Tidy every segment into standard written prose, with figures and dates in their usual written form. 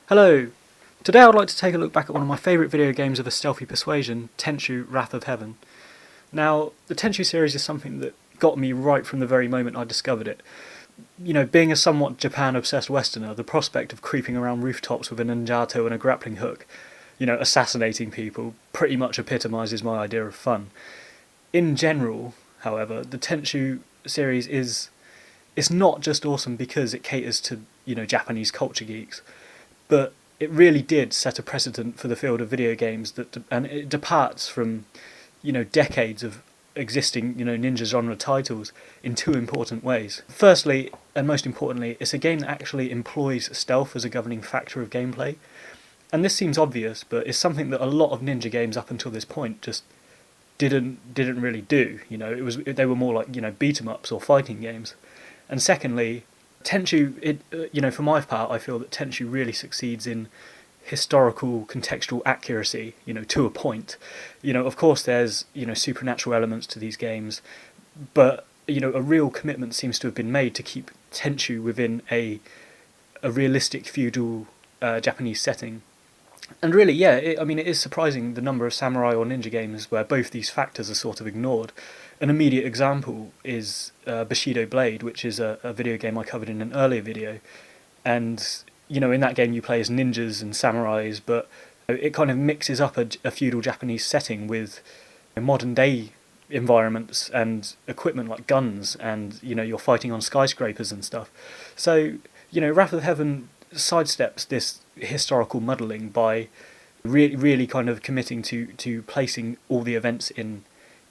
Hello! Today I would like to take a look back at one of my favourite video games of a stealthy persuasion, Tenchu Wrath of Heaven. Now, the Tenchu series is something that got me right from the very moment I discovered it. You know, being a somewhat Japan-obsessed Westerner, the prospect of creeping around rooftops with a ninjato and a grappling hook, assassinating people, pretty much epitomises my idea of fun. In general, however, the Tenchu series it's not just awesome because it caters to, Japanese culture geeks, but it really did set a precedent for the field of video games and it departs from, decades of existing, ninja genre titles in two important ways. Firstly, and most importantly, it's a game that actually employs stealth as a governing factor of gameplay. And this seems obvious, but it's something that a lot of ninja games up until this point just didn't really do. They were more like, beat 'em ups or fighting games. And secondly, Tenchu, for my part, I feel that Tenchu really succeeds in historical contextual accuracy, to a point. Of course there's, supernatural elements to these games, but, a real commitment seems to have been made to keep Tenchu within a realistic feudal Japanese setting. And really, yeah, it is surprising the number of samurai or ninja games where both these factors are sort of ignored. An immediate example is Bushido Blade, which is a video game I covered in an earlier video. And, in that game you play as ninjas and samurais, but it kind of mixes up a feudal Japanese setting with modern day environments and equipment like guns, and, you're fighting on skyscrapers and stuff. So, Wrath of Heaven sidesteps this historical muddling by really kind of committing to placing all the events in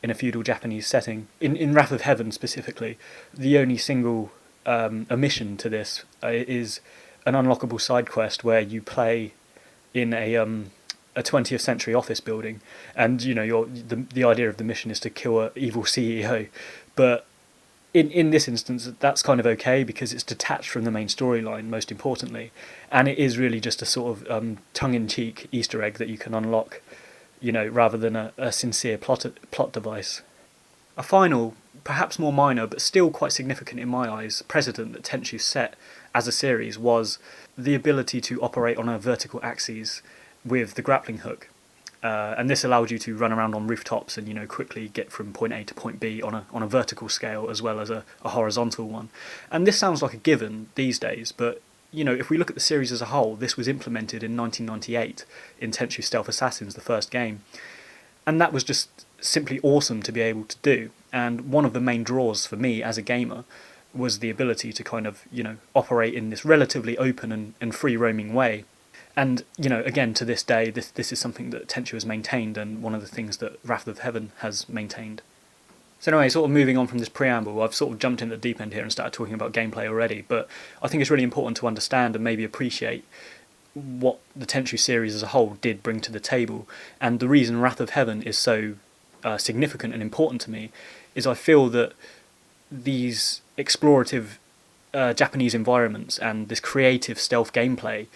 a feudal Japanese setting. In Wrath of Heaven specifically, the only single omission to this is an unlockable side quest where you play in a 20th century office building, and the idea of the mission is to kill an evil CEO. But in this instance, that's kind of okay because it's detached from the main storyline, most importantly, and it is really just a sort of tongue-in-cheek Easter egg that you can unlock, rather than a sincere plot device. A final, perhaps more minor, but still quite significant in my eyes, precedent that Tenchu set as a series was the ability to operate on a vertical axis with the grappling hook. And this allowed you to run around on rooftops and quickly get from point A to point B on a vertical scale as well as a horizontal one. And this sounds like a given these days, but if we look at the series as a whole, this was implemented in 1998 in Tenchu Stealth Assassins, the first game, and that was just simply awesome to be able to do. And one of the main draws for me as a gamer was the ability to kind of operate in this relatively open and free roaming way. And, again, to this day, this is something that Tenchu has maintained, and one of the things that Wrath of Heaven has maintained. So anyway, sort of moving on from this preamble, I've sort of jumped in the deep end here and started talking about gameplay already, but I think it's really important to understand and maybe appreciate what the Tenchu series as a whole did bring to the table. And the reason Wrath of Heaven is so significant and important to me is I feel that these explorative Japanese environments and this creative stealth gameplay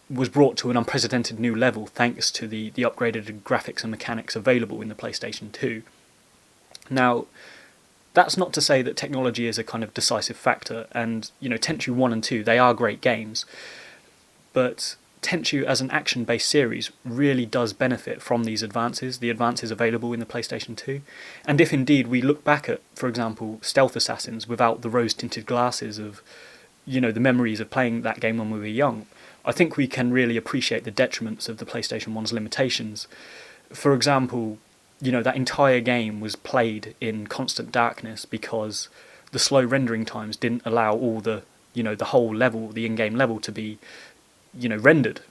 was brought to an unprecedented new level thanks to the upgraded graphics and mechanics available in the PlayStation 2. Now, that's not to say that technology is a kind of decisive factor, and Tenchu 1 and 2, they are great games, but Tenchu as an action-based series really does benefit from these advances, the advances available in the PlayStation 2, and if indeed we look back at, for example, Stealth Assassins without the rose-tinted glasses of, the memories of playing that game when we were young, I think we can really appreciate the detriments of the PlayStation 1's limitations. For example, that entire game was played in constant darkness because the slow rendering times didn't allow all the whole level, the in-game level, to be, rendered,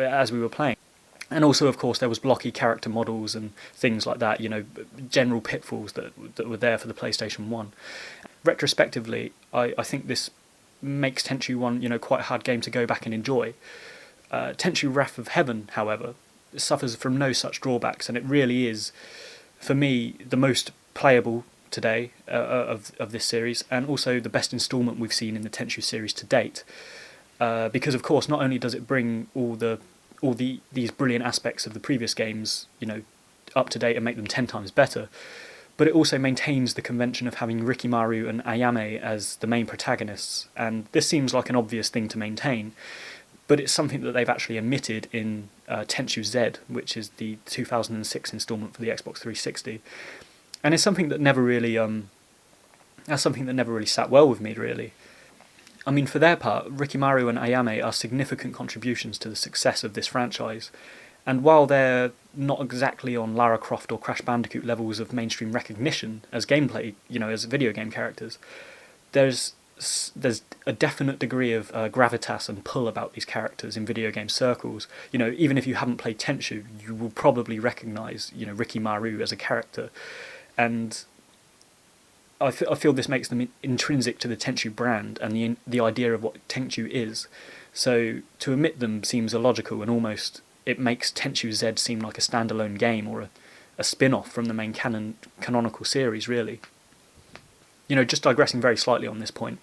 as we were playing. And also, of course, there was blocky character models and things like that, general pitfalls that were there for the PlayStation 1. Retrospectively, I think this makes Tenchu 1, quite a hard game to go back and enjoy. Tenchu Wrath of Heaven, however, suffers from no such drawbacks, and it really is, for me, the most playable today of this series, and also the best instalment we've seen in the Tenchu series to date. Because, of course, not only does it bring these brilliant aspects of the previous games, up to date and make them 10 times better, but it also maintains the convention of having Rikimaru and Ayame as the main protagonists, and this seems like an obvious thing to maintain, but it's something that they've actually omitted in Tenchu Z, which is the 2006 installment for the Xbox 360, and it's something that never really sat well with me, really. I mean, for their part, Rikimaru and Ayame are significant contributions to the success of this franchise, and while they're not exactly on Lara Croft or Crash Bandicoot levels of mainstream recognition as gameplay, as video game characters, there's a definite degree of gravitas and pull about these characters in video game circles. Even if you haven't played Tenchu, you will probably recognise, Rikimaru as a character, and I feel this makes them intrinsic to the Tenchu brand and the idea of what Tenchu is. So to omit them seems illogical, and almost it makes Tenchu Z seem like a standalone game or a spin-off from the main canonical series, really. Just digressing very slightly on this point,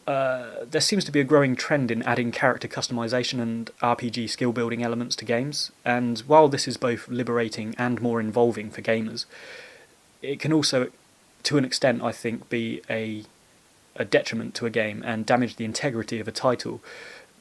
there seems to be a growing trend in adding character customization and RPG skill-building elements to games, and while this is both liberating and more involving for gamers, it can also, to an extent, I think, be a detriment to a game and damage the integrity of a title,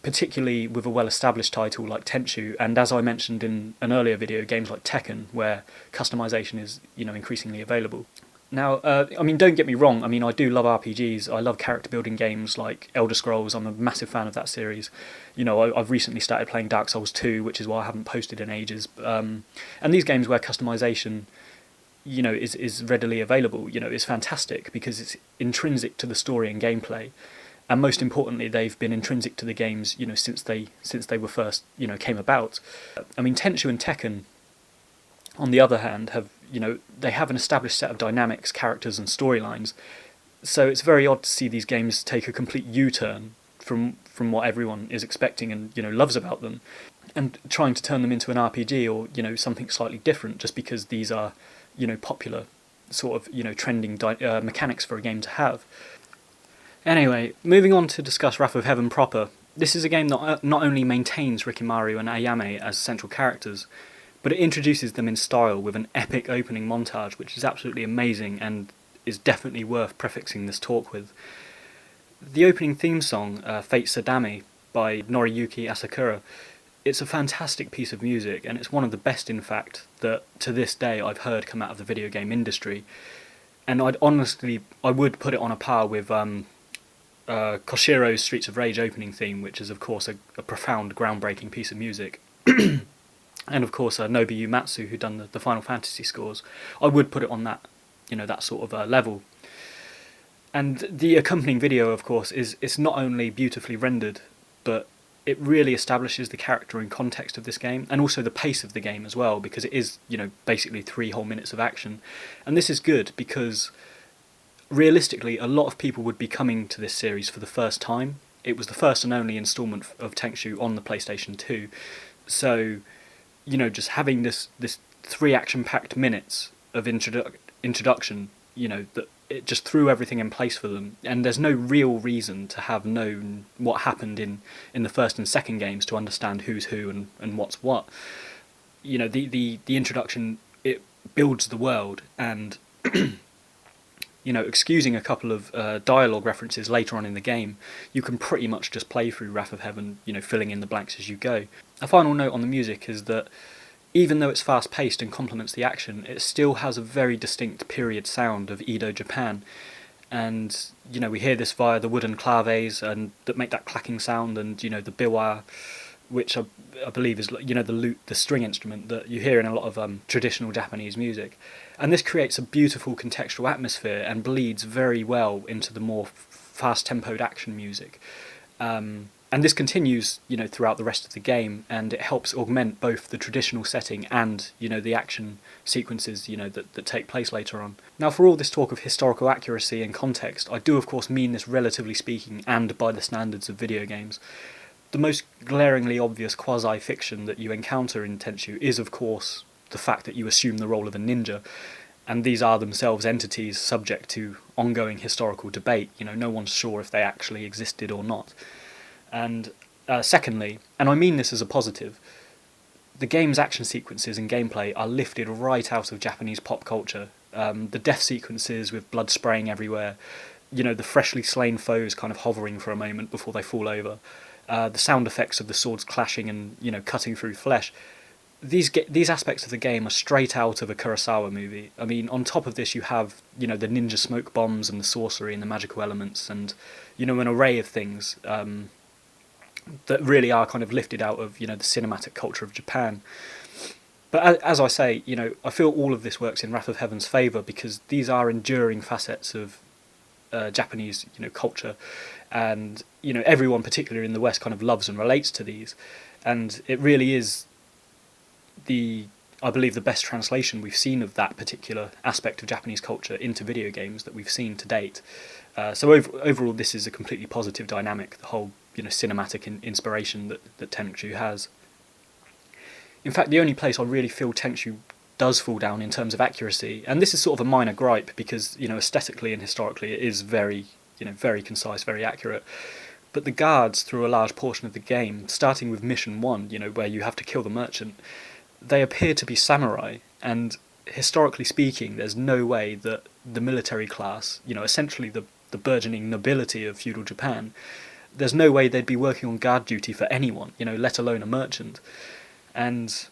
particularly with a well-established title like Tenchu, and as I mentioned in an earlier video, games like Tekken, where customization is, increasingly available. Now, don't get me wrong, I do love RPGs, I love character-building games like Elder Scrolls, I'm a massive fan of that series. I've recently started playing Dark Souls 2, which is why I haven't posted in ages, and these games where customization is readily available, is fantastic because it's intrinsic to the story and gameplay, and most importantly, they've been intrinsic to the games, since they were first, came about. Tenchu and Tekken, on the other hand, have they have an established set of dynamics, characters, and storylines. So it's very odd to see these games take a complete U-turn from what everyone is expecting and loves about them, and trying to turn them into an RPG or something slightly different just because these are popular sort of trending mechanics for a game to have. Anyway, moving on to discuss Wrath of Heaven proper. This is a game that not only maintains Rikimaru and Ayame as central characters, but it introduces them in style with an epic opening montage, which is absolutely amazing and is definitely worth prefixing this talk with. The opening theme song, Fate Sadame, by Noriyuki Asakura, it's a fantastic piece of music, and it's one of the best, in fact, that to this day I've heard come out of the video game industry. And I would put it on a par with Koshiro's Streets of Rage opening theme, which is of course a profound, groundbreaking piece of music. And of course Nobuo Uematsu, who done the Final Fantasy scores. I would put it on that, that sort of level. And the accompanying video, of course, it's not only beautifully rendered, but it really establishes the character and context of this game, and also the pace of the game as well, because it is, basically 3 whole minutes of action. And this is good because realistically, a lot of people would be coming to this series for the first time. It was the first and only installment of Tenchu on the PlayStation 2. So, just having this 3 action-packed minutes of introduction, that it just threw everything in place for them. And there's no real reason to have known what happened in the first and second games to understand who's who and what's what. The introduction, it builds the world, and excusing a couple of dialogue references later on in the game, you can pretty much just play through Wrath of Heaven, filling in the blanks as you go. A final note on the music is that even though it's fast-paced and complements the action, it still has a very distinct period sound of Edo Japan. And, we hear this via the wooden claves and that make that clacking sound, and, the biwa, which I believe is, the lute, the string instrument that you hear in a lot of traditional Japanese music. And this creates a beautiful contextual atmosphere and bleeds very well into the more fast-tempoed action music. And this continues, throughout the rest of the game, and it helps augment both the traditional setting and, the action sequences, that take place later on. Now, for all this talk of historical accuracy and context, I do of course mean this relatively speaking and by the standards of video games. The most glaringly obvious quasi-fiction that you encounter in Tenchu is, of course, the fact that you assume the role of a ninja, and these are themselves entities subject to ongoing historical debate. No one's sure if they actually existed or not. And secondly, and I mean this as a positive, the game's action sequences and gameplay are lifted right out of Japanese pop culture. The death sequences with blood spraying everywhere, the freshly slain foes kind of hovering for a moment before they fall over, the sound effects of the swords clashing and, you know, cutting through flesh. These aspects of the game are straight out of a Kurosawa movie. I mean, on top of this, you have, you know, the ninja smoke bombs and the sorcery and the magical elements and, you know, an array of things that really are kind of lifted out of, you know, the cinematic culture of Japan. But as I say, you know, I feel all of this works in Wrath of Heaven's favour because these are enduring facets of Japanese, you know, culture, and, you know, everyone, particularly in the West, kind of loves and relates to these, and it really is I believe the best translation we've seen of that particular aspect of Japanese culture into video games that we've seen to date. So overall, this is a completely positive dynamic, the whole, you know, cinematic inspiration that Tenchu has. In fact, the only place I really feel Tenchu does fall down in terms of accuracy, and this is sort of a minor gripe because, you know, aesthetically and historically it is very, you know, very concise, very accurate. But the guards, through a large portion of the game, starting with mission 1, you know, where you have to kill the merchant, they appear to be samurai, and historically speaking, there's no way that the military class, you know, essentially the burgeoning nobility of feudal Japan, there's no way they'd be working on guard duty for anyone, you know, let alone a merchant. And,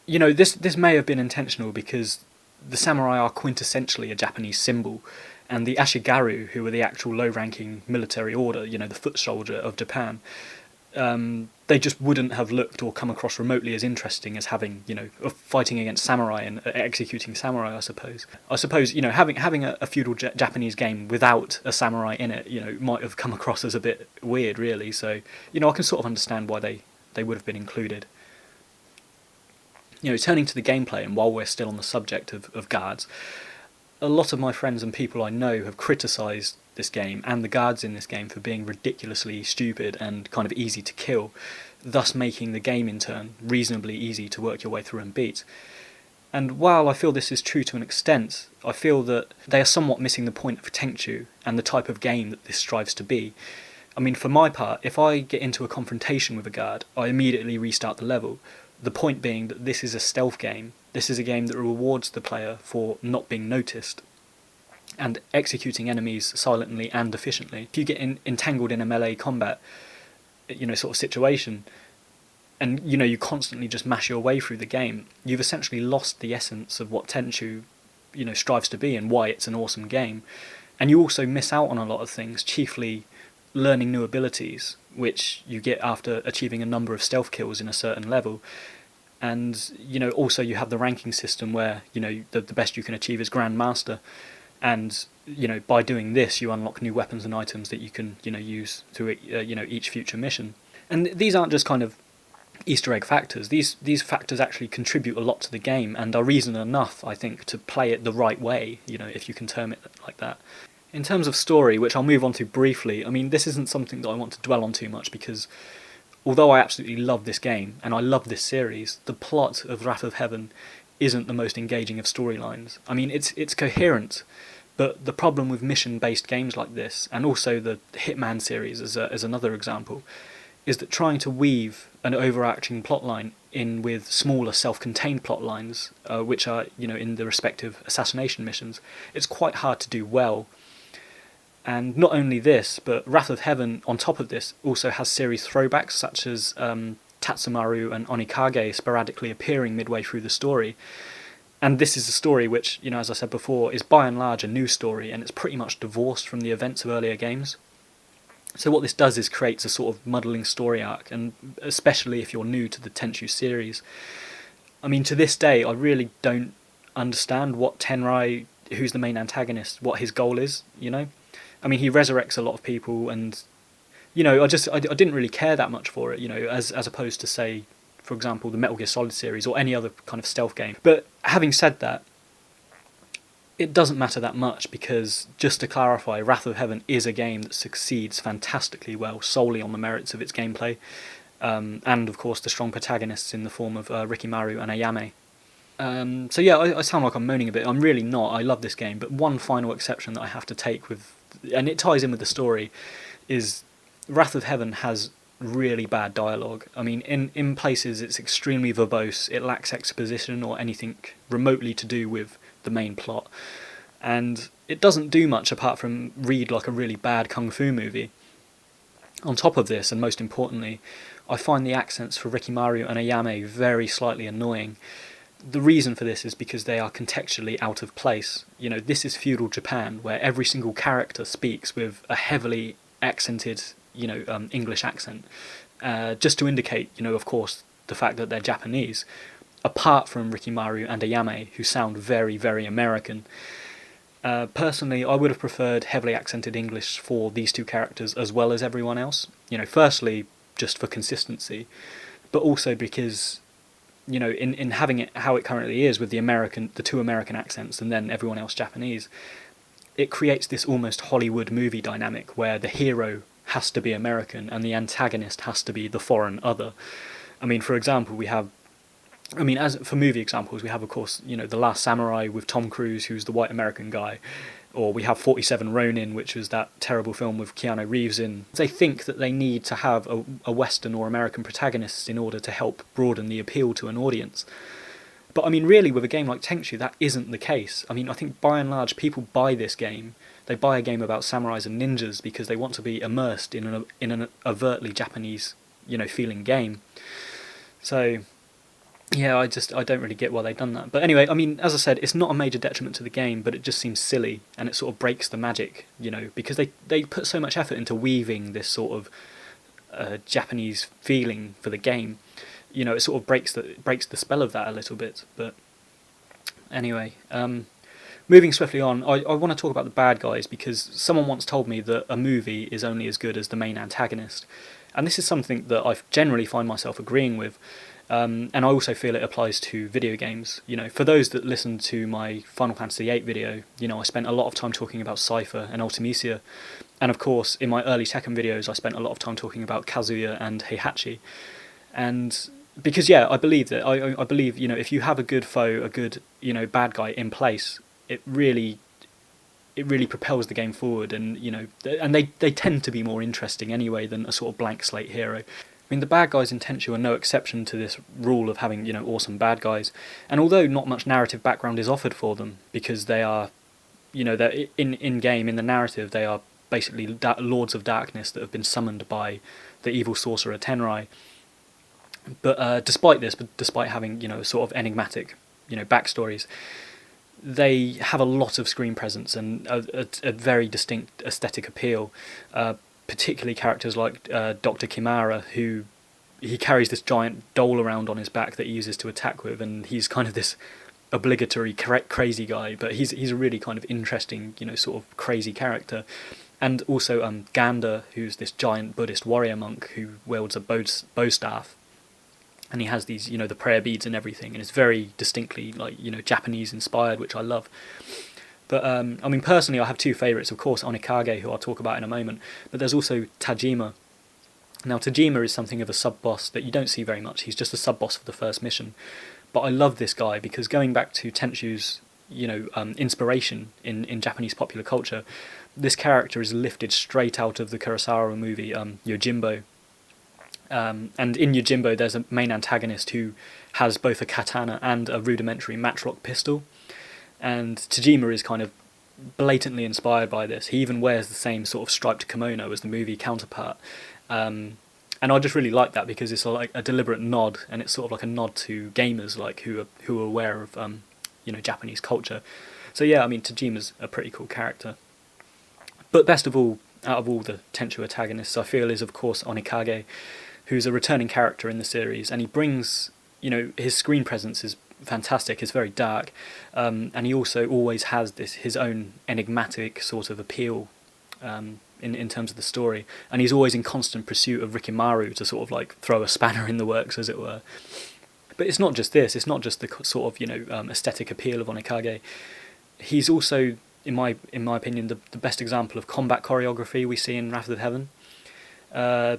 you know, this may have been intentional because the samurai are quintessentially a Japanese symbol, and the Ashigaru, who were the actual low-ranking military order, you know, the foot soldier of Japan, they just wouldn't have looked or come across remotely as interesting as having, you know, fighting against samurai and executing samurai, I suppose. I suppose, you know, having a feudal Japanese game without a samurai in it, you know, might have come across as a bit weird, really. So, you know, I can sort of understand why they would have been included. You know, turning to the gameplay, and while we're still on the subject of guards, a lot of my friends and people I know have criticised this game and the guards in this game for being ridiculously stupid and kind of easy to kill, thus making the game in turn reasonably easy to work your way through and beat. And while I feel this is true to an extent, I feel that they are somewhat missing the point of Tenchu and the type of game that this strives to be. I mean, for my part, if I get into a confrontation with a guard, I immediately restart the level. The point being that this is a stealth game. This is a game that rewards the player for not being noticed and executing enemies silently and efficiently. If you get entangled in a melee combat, you know, sort of situation, and, you know, you constantly just mash your way through the game, you've essentially lost the essence of what Tenchu, you know, strives to be and why it's an awesome game. And you also miss out on a lot of things, chiefly learning new abilities, which you get after achieving a number of stealth kills in a certain level. And, you know, also you have the ranking system where, you know, the best you can achieve is Grandmaster. And, you know, by doing this, you unlock new weapons and items that you can, you know, use through, you know, each future mission. And these aren't just kind of Easter egg factors. These factors actually contribute a lot to the game and are reason enough, I think, to play it the right way, you know, if you can term it like that. In terms of story, which I'll move on to briefly, I mean, this isn't something that I want to dwell on too much because although I absolutely love this game and I love this series, the plot of Wrath of Heaven isn't the most engaging of storylines. I mean, it's coherent, but the problem with mission-based games like this, and also the Hitman series as another example, is that trying to weave an overarching plotline in with smaller self-contained plotlines, which are, you know, in the respective assassination missions, it's quite hard to do well. And not only this, but Wrath of Heaven, on top of this, also has series throwbacks such as Tatsumaru and Onikage sporadically appearing midway through the story. And this is a story which, you know, as I said before, is by and large a new story, and it's pretty much divorced from the events of earlier games. So what this does is creates a sort of muddling story arc, and especially if you're new to the Tenchu series. I mean, to this day, I really don't understand what Tenrai, who's the main antagonist, what his goal is, you know? I mean, he resurrects a lot of people, and, you know, I didn't really care that much for it, you know, as opposed to, say, for example, the Metal Gear Solid series or any other kind of stealth game. But having said that, it doesn't matter that much because, just to clarify, Wrath of Heaven is a game that succeeds fantastically well solely on the merits of its gameplay, and of course the strong protagonists in the form of Rikimaru and Ayame. So yeah, I sound like I'm moaning a bit. I'm really not. I love this game, but one final exception that I have to take with, and it ties in with the story, is Wrath of Heaven has really bad dialogue. I mean, in places it's extremely verbose, it lacks exposition or anything remotely to do with the main plot, and it doesn't do much apart from read like a really bad kung fu movie. On top of this, and most importantly, I find the accents for Rikimaru and Ayame very slightly annoying. The reason for this is because they are contextually out of place. This is feudal Japan, where every single character speaks with a heavily accented, English accent, just to indicate, of course, the fact that they're Japanese, apart from Rikimaru and Ayame, who sound very, very American. Personally, I would have preferred heavily accented English for these two characters as well as everyone else. Firstly, just for consistency, but also because, in having it how it currently is with the two American accents and then everyone else Japanese, it creates this almost Hollywood movie dynamic where the hero has to be American and the antagonist has to be the foreign other. For example, as for movie examples, we have, of course, The Last Samurai with Tom Cruise, who's the white American guy, or we have 47 Ronin, which was that terrible film with Keanu Reeves in. They think that they need to have a Western or American protagonist in order to help broaden the appeal to an audience. But really, with a game like Tenchu, that isn't the case. I think by and large, people buy this game. They buy a game about samurais and ninjas because they want to be immersed in an overtly Japanese, feeling game. So, yeah, I don't really get why they've done that. But anyway, as I said, it's not a major detriment to the game, but it just seems silly, and it sort of breaks the magic, because they put so much effort into weaving this sort of Japanese feeling for the game. It sort of breaks the spell of that a little bit. But anyway, moving swiftly on, I want to talk about the bad guys, because someone once told me that a movie is only as good as the main antagonist. And this is something that I generally find myself agreeing with. And I also feel it applies to video games. For those that listened to my Final Fantasy VIII video, I spent a lot of time talking about Cypher and Ultimisia. And of course, in my early Tekken videos, I spent a lot of time talking about Kazuya and Heihachi. And because, I believe that, I believe, if you have a good foe, a good, bad guy in place, it really propels the game forward. And, and they tend to be more interesting anyway than a sort of blank slate hero. The bad guys in Tenchu are no exception to this rule of having, awesome bad guys. And although not much narrative background is offered for them, because they are, they're in-game, in the narrative, they are basically lords of darkness that have been summoned by the evil sorcerer Tenrai. But despite having, sort of enigmatic, backstories, they have a lot of screen presence and a very distinct aesthetic appeal. Particularly characters like Dr. Kimara, who he carries this giant doll around on his back that he uses to attack with, and he's kind of this obligatory crazy guy, but he's a really kind of interesting, sort of crazy character. And also Ganda, who's this giant Buddhist warrior monk who wields a bow staff, and he has these, the prayer beads and everything, and it's very distinctly Japanese inspired, which I love. But, personally, I have two favourites, of course, Onikage, who I'll talk about in a moment, but there's also Tajima. Now, Tajima is something of a sub-boss that you don't see very much. He's just a sub-boss for the first mission. But I love this guy, because going back to Tenchu's, inspiration in Japanese popular culture, this character is lifted straight out of the Kurosawa movie, Yojimbo. And in Yojimbo, there's a main antagonist who has both a katana and a rudimentary matchlock pistol. And Tajima is kind of blatantly inspired by this. He even wears the same sort of striped kimono as the movie counterpart. And I just really like that, because it's like a deliberate nod, and it's sort of like a nod to gamers who are aware of Japanese culture. So yeah, Tajima's a pretty cool character. But best of all, out of all the Tenchu antagonists, I feel is of course Onikage, who's a returning character in the series, and he brings, his screen presence is fantastic. It's very dark, and he also always has his own enigmatic sort of appeal in terms of the story, and he's always in constant pursuit of Rikimaru to sort of like throw a spanner in the works, as it were. But it's not just this. It's not just the sort of aesthetic appeal of Onikage. He's also, in my opinion, the best example of combat choreography we see in Wrath of Heaven,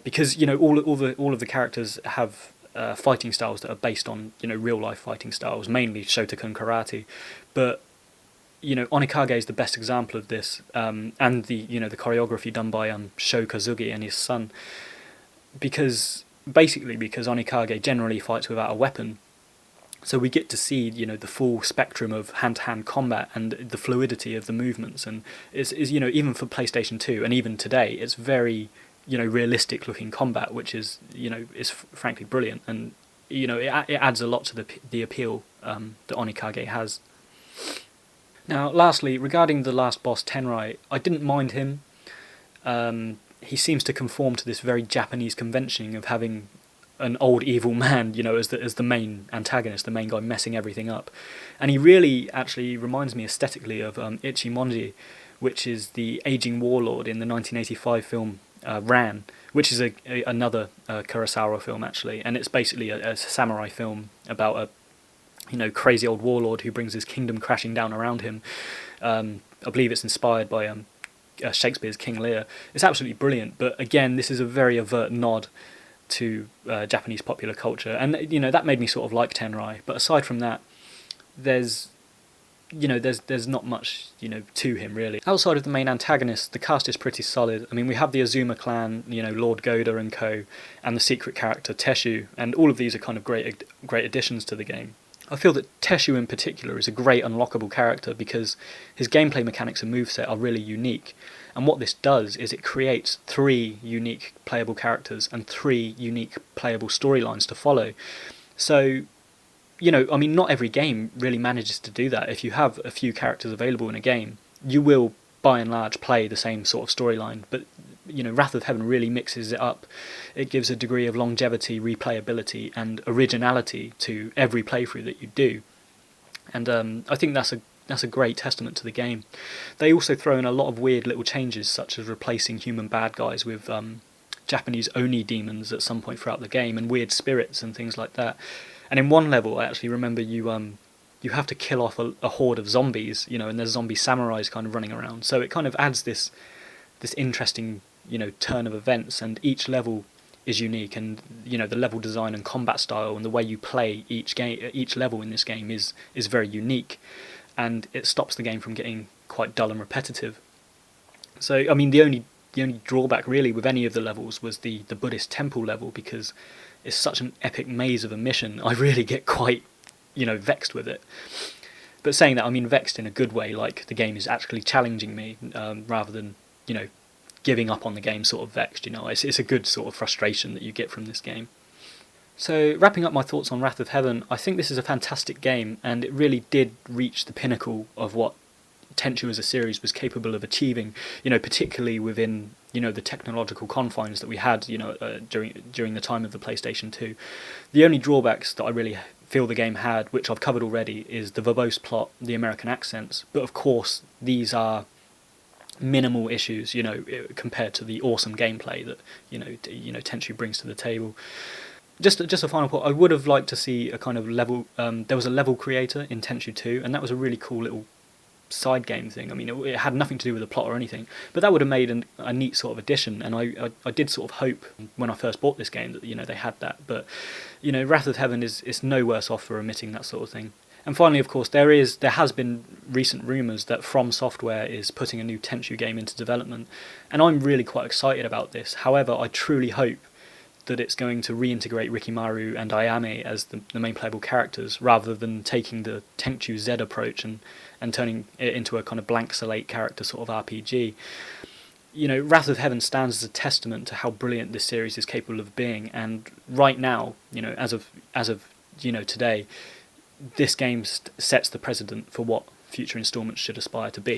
because all of the characters have fighting styles that are based on real life fighting styles, mainly Shotokan karate, but Onikage is the best example of this, and the choreography done by Sho Kazugi and his son, because Onikage generally fights without a weapon, so we get to see the full spectrum of hand-to-hand combat and the fluidity of the movements, and it's even for PlayStation 2 and even today, it's very realistic looking combat, which is frankly brilliant, and it adds a lot to the appeal that Onikage has. Now, lastly, regarding the last boss, Tenrai, I didn't mind him. He seems to conform to this very Japanese convention of having an old evil man, as the main antagonist, the main guy messing everything up. And he really actually reminds me aesthetically of Ichimonji, which is the aging warlord in the 1985 film Ran, which is another Kurosawa film actually, and it's basically a samurai film about a crazy old warlord who brings his kingdom crashing down around him. I believe it's inspired by Shakespeare's King Lear. It's absolutely brilliant, but again, this is a very overt nod to Japanese popular culture, and that made me sort of like Tenrai. But aside from that, there's not much to him really. Outside of the main antagonist, the cast is pretty solid. I mean, we have the Azuma clan, Lord Goda and co, and the secret character Teshu, and all of these are kind of great additions to the game. I feel that Teshu in particular is a great unlockable character because his gameplay mechanics and moveset are really unique, and what this does is it creates 3 unique playable characters and 3 unique playable storylines to follow. So, not every game really manages to do that. If you have a few characters available in a game, you will by and large play the same sort of storyline, but Wrath of Heaven really mixes it up. It gives a degree of longevity, replayability, and originality to every playthrough that you do, and I think that's a great testament to the game. They also throw in a lot of weird little changes, such as replacing human bad guys with Japanese Oni demons at some point throughout the game, and weird spirits and things like that. And in one level, I actually remember you have to kill off a horde of zombies, and there's zombie samurais kind of running around. So it kind of adds this interesting turn of events, and each level is unique, and the level design and combat style and the way you play each level in this game is very unique, and it stops the game from getting quite dull and repetitive. So I mean, the only drawback really with any of the levels was the Buddhist temple level, because it's such an epic maze of a mission. I really get quite vexed with it. But saying that, I mean vexed in a good way, like the game is actually challenging me, rather than giving up on the game sort of vexed. It's a good sort of frustration that you get from this game. So wrapping up my thoughts on Wrath of Heaven, I think this is a fantastic game, and it really did reach the pinnacle of what Tenchu as a series was capable of achieving, particularly within the technological confines that we had during the time of the PlayStation 2. The only drawbacks that I really feel the game had, which I've covered already, is the verbose plot, the American accents, but of course these are minimal issues compared to the awesome gameplay that Tenchu brings to the table. Just a final point, I would have liked to see a kind of level, there was a level creator in Tenchu 2, and that was a really cool little side game thing. I mean, it had nothing to do with the plot or anything, but that would have made a neat sort of addition, and I did sort of hope when I first bought this game that they had that. But Wrath of Heaven is no worse off for omitting that sort of thing. And finally, of course, there has been recent rumours that From Software is putting a new Tenchu game into development, and I'm really quite excited about this. However, I truly hope that it's going to reintegrate Rikimaru and Ayame as the main playable characters, rather than taking the Tenchu Z approach and turning it into a kind of blank slate character sort of RPG. Wrath of Heaven stands as a testament to how brilliant this series is capable of being, and right now, as of today, this game sets the precedent for what future instalments should aspire to be.